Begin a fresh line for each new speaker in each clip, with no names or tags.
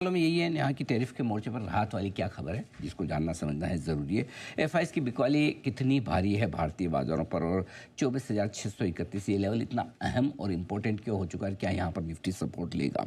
मामलों में यही है यहाँ की टैरिफ के मोर्चे पर राहत वाली क्या खबर है जिसको जानना समझना है ज़रूरी है। एफआईएस की बिकवाली कितनी भारी है भारतीय बाजारों पर और 24,631 ये लेवल इतना अहम और इम्पोर्टेंट क्यों हो चुका है? क्या यहाँ पर निफ्टी सपोर्ट लेगा?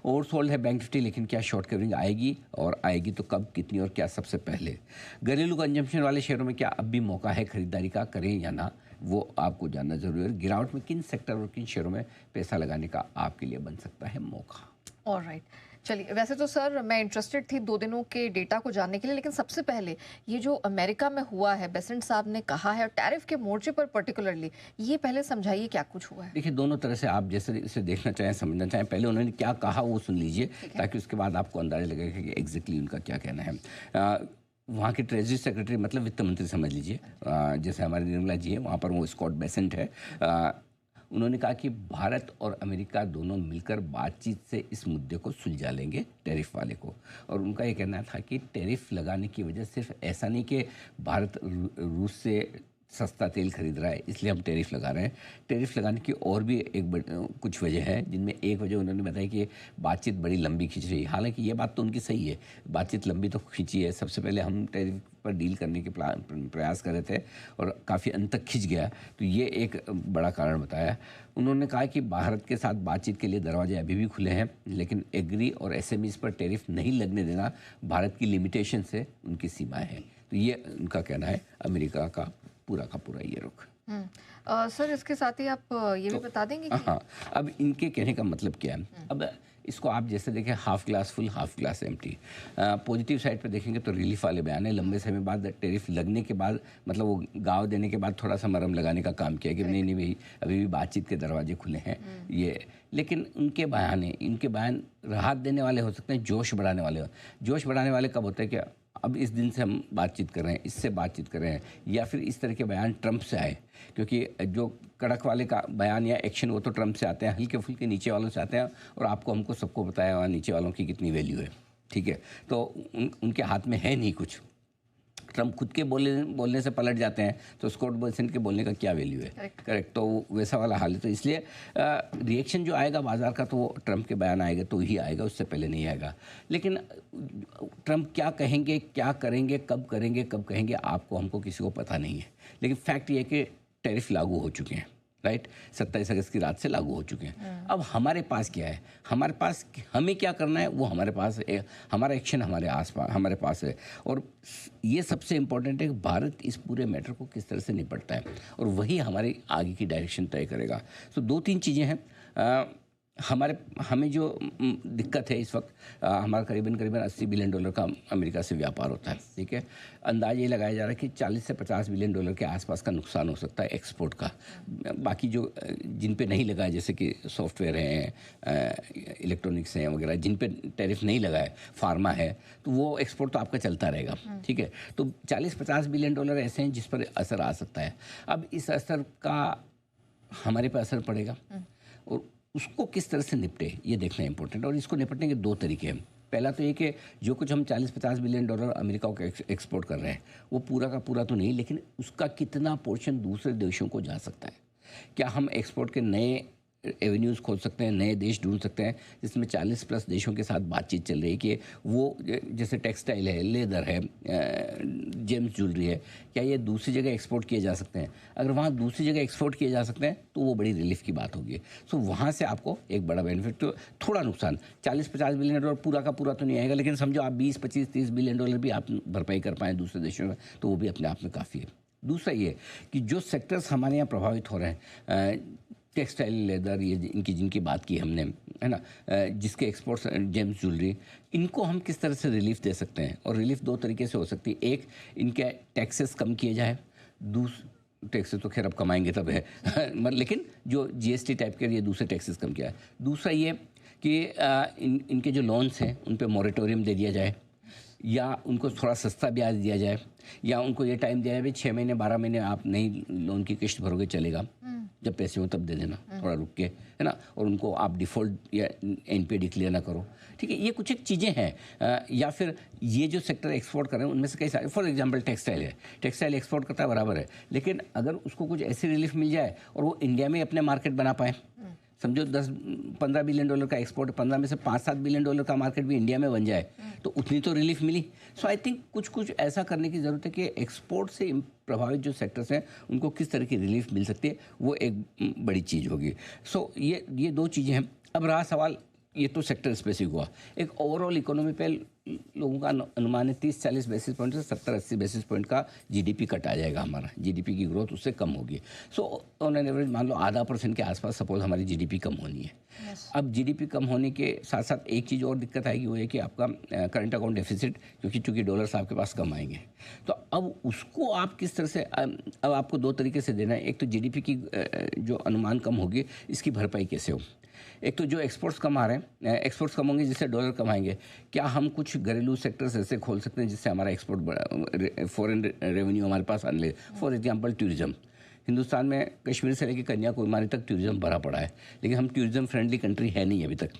ओवरसोल्ड है बैंक निफ्टी, लेकिन क्या शॉर्ट कवरिंग आएगी और आएगी तो कब, कितनी और क्या सबसे पहले? घरेलू कंजम्पशन वाले शेयरों में क्या अब भी मौका है खरीदारी का, करें या ना, वो आपको जानना जरूरी है। गिरावट में किन सेक्टर और किन शेयरों में पैसा लगाने का आपके लिए बन सकता है मौका?
ऑलराइट, चलिए। वैसे तो सर मैं इंटरेस्टेड थी 2 दिनों के डेटा को जानने के लिए, लेकिन सबसे पहले ये जो अमेरिका में हुआ है, बेसेंट साहब ने कहा है, और टैरिफ के मोर्चे पर पर्टिकुलरली, ये पहले समझाइए क्या कुछ हुआ है।
देखिए, दोनों तरह से आप जैसे इसे देखना चाहें, समझना चाहें, पहले उन्होंने क्या कहा वो सुन लीजिए ताकि उसके बाद आपको अंदाजा लगेगा कि एग्जैक्टली उनका क्या कहना है। वहाँ के ट्रेजरी सेक्रेटरी मतलब वित्त मंत्री समझ लीजिए, जैसे हमारी निर्मला जी है, वहाँ पर वो स्कॉट बेसेंट है। उन्होंने कहा कि भारत और अमेरिका दोनों मिलकर बातचीत से इस मुद्दे को सुलझा लेंगे, टैरिफ वाले को। और उनका ये कहना था कि टैरिफ लगाने की वजह सिर्फ ऐसा नहीं कि भारत रूस से सस्ता तेल खरीद रहा है इसलिए हम टैरिफ लगा रहे हैं। टैरिफ लगाने की और भी कुछ वजह है, जिनमें एक वजह उन्होंने बताया कि बातचीत बड़ी लंबी खिंच रही है। हालांकि ये बात तो उनकी सही है, बातचीत लंबी तो खिंची है। सबसे पहले हम टैरिफ पर डील करने के प्रयास कर रहे थे और काफ़ी अंत तक खिंच गया, तो ये एक बड़ा कारण बताया। उन्होंने कहा कि भारत के साथ बातचीत के लिए दरवाजे अभी भी खुले हैं, लेकिन एग्री और एसएमईज पर टैरिफ नहीं लगने देना भारत की लिमिटेशन से उनकी सीमाएँ हैं। तो ये उनका कहना है। अमेरिका का पूरा ये रुख।
सर इसके साथ ही आप ये भी बता देंगे कि
हाँ, अब इनके कहने का मतलब क्या है। अब इसको आप जैसे देखें, half glass full half glass empty. Positive side पे देखेंगे तो रिलीफ वाले बयान है। लंबे समय बाद टैरिफ लगने के बाद, मतलब वो गाँव देने के बाद थोड़ा सा मरहम लगाने का काम किया कि नहीं भाई अभी भी बातचीत के दरवाजे खुले हैं ये। लेकिन उनके बयान राहत देने वाले हो सकते हैं, जोश बढ़ाने वाले जोश बढ़ाने वाले कब होते हैं कि अब इस दिन से हम बातचीत कर रहे हैं, इससे बातचीत कर रहे हैं, या फिर इस तरह के बयान ट्रंप से आए। क्योंकि जो कड़क वाले का बयान या एक्शन वो तो ट्रंप से आते हैं, हल्के फुल्के नीचे वालों से आते हैं। और आपको हमको सबको बताया वहाँ नीचे वालों की कितनी वैल्यू है, ठीक है। तो उनके हाथ में है नहीं कुछ। ट्रंप खुद के बोलने से पलट जाते हैं तो स्कॉट बेसेंट के बोलने का क्या वैल्यू है? करेक्ट। तो वैसा वाला हाल है। तो इसलिए रिएक्शन जो आएगा बाजार का, तो वो ट्रंप के बयान आएगा तो ही आएगा, उससे पहले नहीं आएगा। लेकिन ट्रंप क्या कहेंगे, क्या करेंगे, कब कहेंगे, आपको हमको किसी को पता नहीं है। लेकिन फैक्ट ये है कि टैरिफ लागू हो चुके हैं, राइट। 27 अगस्त की रात से लागू हो चुके हैं। अब हमारे पास क्या है, हमारे पास हमें क्या करना है वो हमारे पास है, हमारा एक्शन हमारे पास है। और ये सबसे इम्पोर्टेंट है कि भारत इस पूरे मैटर को किस तरह से निपटता है, और वही हमारी आगे की डायरेक्शन तय करेगा। तो 2-3 चीज़ें हैं। हमें जो दिक्कत है इस वक्त, हमारा करीबन $80 बिलियन का अमेरिका से व्यापार होता है, ठीक है। अंदाज ये लगाया जा रहा है कि $40 से $50 बिलियन के आसपास का नुकसान हो सकता है एक्सपोर्ट का। बाकी जो जिन पे नहीं लगा है, जैसे कि सॉफ्टवेयर हैं, इलेक्ट्रॉनिक्स हैं वगैरह, जिन पे टैरिफ नहीं लगा है, फार्मा है, तो वो एक्सपोर्ट तो आपका चलता रहेगा, ठीक है। तो $40-50 बिलियन ऐसे हैं जिस पर असर आ सकता है। अब इस असर का हमारे पर असर पड़ेगा और उसको किस तरह से निपटे ये देखना इंपॉर्टेंट। और इसको निपटने के 2 तरीके हैं। पहला तो ये कि जो कुछ हम $40-50 बिलियन अमेरिका को एक्सपोर्ट कर रहे हैं वो पूरा का पूरा तो नहीं, लेकिन उसका कितना पोर्शन दूसरे देशों को जा सकता है। क्या हम एक्सपोर्ट के नए एवेन्यूज़ खोल सकते हैं, नए देश ढूंढ सकते हैं, जिसमें 40+ देशों के साथ बातचीत चल रही है कि वो जैसे टेक्सटाइल है, लेदर है, जेम्स ज्वेलरी है, क्या ये दूसरी जगह एक्सपोर्ट किए जा सकते हैं? अगर वहाँ दूसरी जगह एक्सपोर्ट किए जा सकते हैं तो वो बड़ी रिलीफ की बात होगी। सो वहाँ से आपको एक बड़ा बेनिफिट। तो थोड़ा नुकसान $40-50 बिलियन पूरा का पूरा तो नहीं आएगा, लेकिन समझो आप $20-25-30 बिलियन भी आप भरपाई कर पाएँ दूसरे देशों में, तो वो भी अपने आप में काफ़ी है। दूसरा ये कि जो सेक्टर्स हमारे यहाँ प्रभावित हो रहे हैं, टेक्सटाइल, लेदर, ये जिनकी बात की हमने, है ना, जिसके एक्सपोर्ट्स, जेम्स ज्वेलरी, इनको हम किस तरह से रिलीफ दे सकते हैं? और रिलीफ 2 तरीके से हो सकती है। एक, इनके टैक्सेस कम किए जाए। टैक्सेस तो खैर अब कमाएंगे तब है लेकिन जो जीएसटी टाइप के ये दूसरे टैक्सेस कम किया है। दूसरा ये कि इनके जो लोन्स हैं उन पे मॉरेटोरियम दे दिया जाए, या उनको थोड़ा सस्ता ब्याज दिया जाए, या उनको ये टाइम दिया जाए भाई 6 महीने 12 महीने आप नई लोन की किश्त भरोगे, चलेगा, जब पैसे हो तब दे देना, थोड़ा रुक के, है ना। और उनको आप डिफ़ॉल्ट या एनपीए डिक्लेयर ना करो, ठीक है। ये कुछ एक चीज़ें हैं। या फिर ये जो सेक्टर एक्सपोर्ट कर रहे हैं उनमें से कई सारे, फॉर एग्जांपल टेक्सटाइल है, टेक्सटाइल एक्सपोर्ट करता है बराबर है, लेकिन अगर उसको कुछ ऐसी रिलीफ मिल जाए और वो इंडिया में अपने मार्केट बना पाए, समझो 10-15 बिलियन डॉलर का एक्सपोर्ट, 15 में से 5-7 बिलियन डॉलर का मार्केट भी इंडिया में बन जाए तो उतनी तो relief milli. So I think कुछ ऐसा करने की ज़रूरत है कि एक्सपोर्ट से प्रभावित जो सेक्टर्स हैं उनको किस तरह की रिलीफ मिल सकती है, वो एक बड़ी चीज़ होगी। सो ये दो चीज़ें हैं। अब रहा सवाल, ये तो सेक्टर स्पेसिफिक हुआ, एक ओवरऑल इकोनॉमी पे लोगों का अनुमान है 30-40 बेसिस पॉइंट से 70-80 बेसिस पॉइंट का जीडीपी कट आ जाएगा, हमारा जीडीपी की ग्रोथ उससे कम होगी। सो ऑन एन एवरेज मान लो 0.5% के आसपास सपोज हमारी जीडीपी कम होनी है। अब जीडीपी कम होने के साथ साथ एक चीज़ और दिक्कत आएगी, वो है कि आपका करंट अकाउंट डेफिसिट, क्योंकि चूँकि डॉलर्स आपके पास कम आएंगे, तो अब उसको आप किस तरह से, अब आपको दो तरीके से देना है। एक तो जीडीपी की जो अनुमान कम होगी इसकी भरपाई कैसे हो। एक तो जो एक्सपोर्ट्स कम आ रहे हैं, एक्सपोर्ट्स कम होंगे जिससे डॉलर कमाएंगे, क्या हम कुछ घरेलू सेक्टर्स ऐसे खोल सकते हैं जिससे हमारा एक्सपोर्ट फॉरेन रेवेन्यू हमारे पास आने लगे। फॉर एग्जांपल टूरिज्म, हिंदुस्तान में कश्मीर से लेकर कन्याकुमारी तक टूरिज्म भरा पड़ा है, लेकिन हम टूरिज्म फ्रेंडली कंट्री है नहीं अभी तक,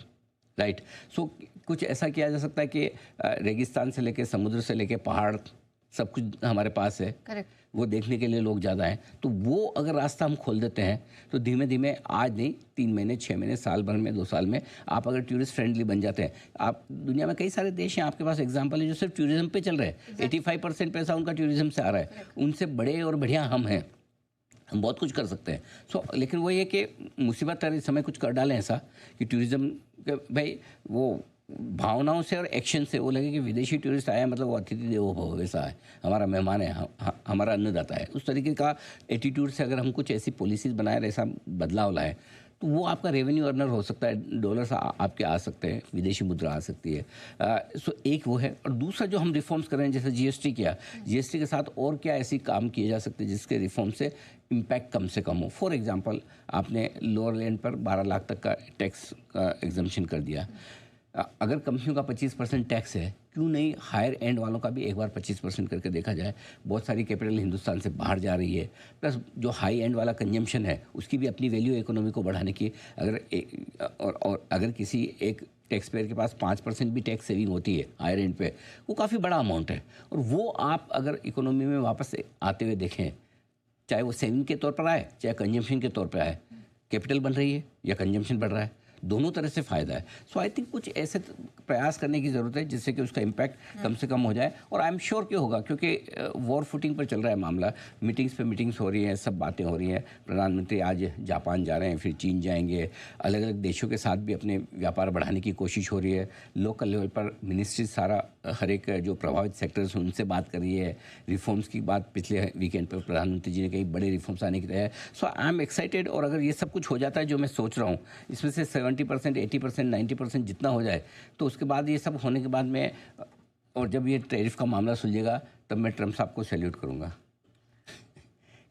राइट। सो कुछ ऐसा किया जा सकता है कि रेगिस्तान से लेकर समुद्र से लेकर पहाड़ सब कुछ हमारे पास है।
करेक्ट।
वो देखने के लिए लोग ज़्यादा हैं, तो वो अगर रास्ता हम खोल देते हैं तो धीमे धीमे, आज नहीं 3 महीने 6 महीने, साल भर में 2 साल में आप अगर टूरिस्ट फ्रेंडली बन जाते हैं। आप दुनिया में कई सारे देश हैं, आपके पास एग्जांपल है जो सिर्फ टूरिज्म पे चल रहे हैं। 85% पैसा उनका टूरिज्म से आ रहा है। उनसे बड़े और बढ़िया हम हैं, हम बहुत कुछ कर सकते हैं। सो लेकिन वो ये कि मुसीबत इस समय कुछ कर डालें ऐसा कि टूरिज्म के भाई वो भावनाओं से और एक्शन से वो लगे कि विदेशी टूरिस्ट आया मतलब वो अतिथि देवो भव वैसा है, हमारा मेहमान है, हमारा अन्नदाता है, उस तरीके का एटीट्यूड से अगर हम कुछ ऐसी पॉलिसीज़ बनाए, ऐसा बदलाव लाए, तो वो आपका रेवेन्यू अर्नर हो सकता है। डॉलर्स आपके आ सकते हैं, विदेशी मुद्रा आ सकती है। सो एक वो है। और दूसरा जो हम रिफॉर्म्स कर रहे हैं, जैसे जीएसटी किया, जीएसटी के साथ और क्या ऐसी काम किए जा सकते हैं जिसके रिफॉर्म से इम्पैक्ट कम से कम हो। फॉर एग्जांपल, आपने लोअर लैंड पर 12 लाख तक का टैक्स का एग्जम्पशन कर दिया। अगर कंपनियों का 25% टैक्स है, क्यों नहीं हायर एंड वालों का भी एक बार 25% करके देखा जाए। बहुत सारी कैपिटल हिंदुस्तान से बाहर जा रही है, प्लस जो हाई एंड वाला कंजम्पशन है उसकी भी अपनी वैल्यू इकोनॉमी को बढ़ाने की, और अगर किसी एक टैक्स पेयर के पास 5% भी टैक्स सेविंग होती है हायर एंड पे, वो काफ़ी बड़ा अमाउंट है। और वो आप अगर इकोनॉमी में वापस आते हुए देखें, चाहे वो सेविंग के तौर पर आए चाहे कंजम्पशन के तौर पर आए, कैपिटल बन रही है या कंजम्पशन बढ़ रहा है, दोनों तरह से फ़ायदा है। सो आई थिंक कुछ ऐसे प्रयास करने की ज़रूरत है जिससे कि उसका इम्पैक्ट कम से कम हो जाए। और आई एम श्योर कि होगा, क्योंकि वॉर फुटिंग पर चल रहा है मामला। मीटिंग्स पे मीटिंग्स हो रही हैं, सब बातें हो रही हैं। प्रधानमंत्री आज जापान जा रहे हैं, फिर चीन जाएंगे, अलग अलग देशों के साथ भी अपने व्यापार बढ़ाने की कोशिश हो रही है। लोकल लेवल पर मिनिस्ट्री सारा हर एक जो प्रभावित सेक्टर्स हैं उनसे बात कर रही है। रिफॉर्म्स की बात पिछले वीकेंड पर प्रधानमंत्री जी ने कही, बड़े रिफॉर्म्स आने की तैयारी है। सो आई एम एक्साइटेड। और अगर ये सब कुछ हो जाता है जो मैं सोच रहा हूँ, इसमें से 70%, 80%, 90% जितना हो जाए, तो उसके बाद ये सब होने के बाद में, और जब ये टैरिफ का मामला सुलझेगा तब मैं ट्रम्प साहब को सैल्यूट करूँगा।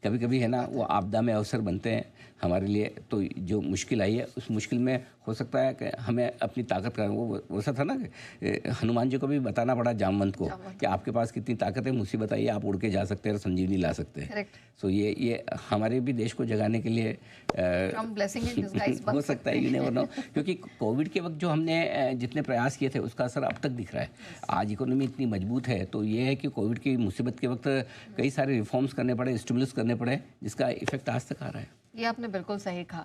कभी कभी है ना, वो आपदा में अवसर बनते हैं हमारे लिए। तो जो मुश्किल आई है, उस मुश्किल में हो सकता है कि हमें अपनी ताकत का, वो वैसा था ना कि हनुमान जी को भी बताना पड़ा जामवंत को कि आपके पास कितनी ताकत है, मुसीबत आई है, आप उड़ के जा सकते हैं और संजीवनी ला सकते हैं। सो ये हमारे भी देश को जगाने के लिए हो सकता है, यू नेवर नो। क्योंकि कोविड के वक्त जो हमने जितने प्रयास किए थे उसका असर अब तक दिख रहा है। आज इकोनॉमी इतनी मजबूत है, तो ये है कि कोविड की मुसीबत के वक्त कई सारे रिफॉर्म्स करने पड़े, स्टिमुलस करने पड़े, जिसका इफेक्ट आज तक आ रहा है।
ये आपने बिल्कुल सही कहा।